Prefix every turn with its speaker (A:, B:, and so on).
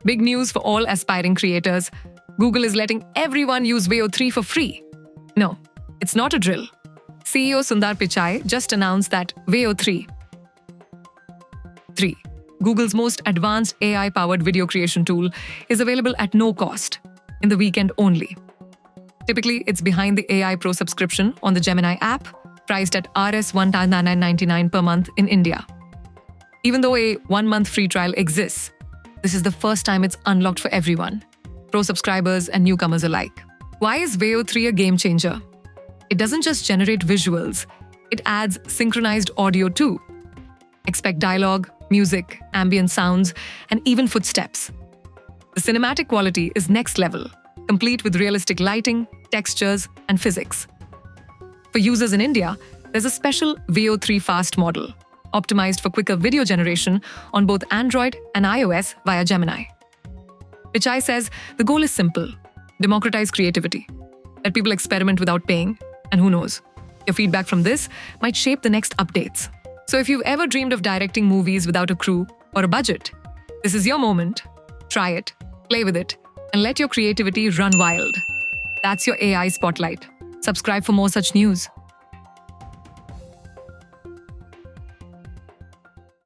A: Big news for all aspiring creators. Google is letting everyone use Veo3 for free. No, it's not a drill. CEO Sundar Pichai just announced that Veo3, Google's most advanced AI-powered video creation tool, is available at no cost, in the weekend only. Typically, it's behind the AI Pro subscription on the Gemini app, priced at Rs 1,999 per month in India. Even though a 1-month free trial exists, this is the first time it's unlocked for everyone, Pro subscribers and newcomers alike. Why is Veo3 a game changer? It doesn't just generate visuals, it adds synchronized audio too. Expect dialogue, music, ambient sounds, and even footsteps. The cinematic quality is next level, complete with realistic lighting, textures, and physics. For users in India, there's a special Veo3 Fast model, optimized for quicker video generation on both Android and iOS via Gemini. Pichai says the goal is simple: democratize creativity. Let people experiment without paying, and who knows, your feedback from this might shape the next updates. So if you've ever dreamed of directing movies without a crew or a budget, this is your moment. Try it, play with it, and let your creativity run wild. That's your AI Spotlight. Subscribe for more such news.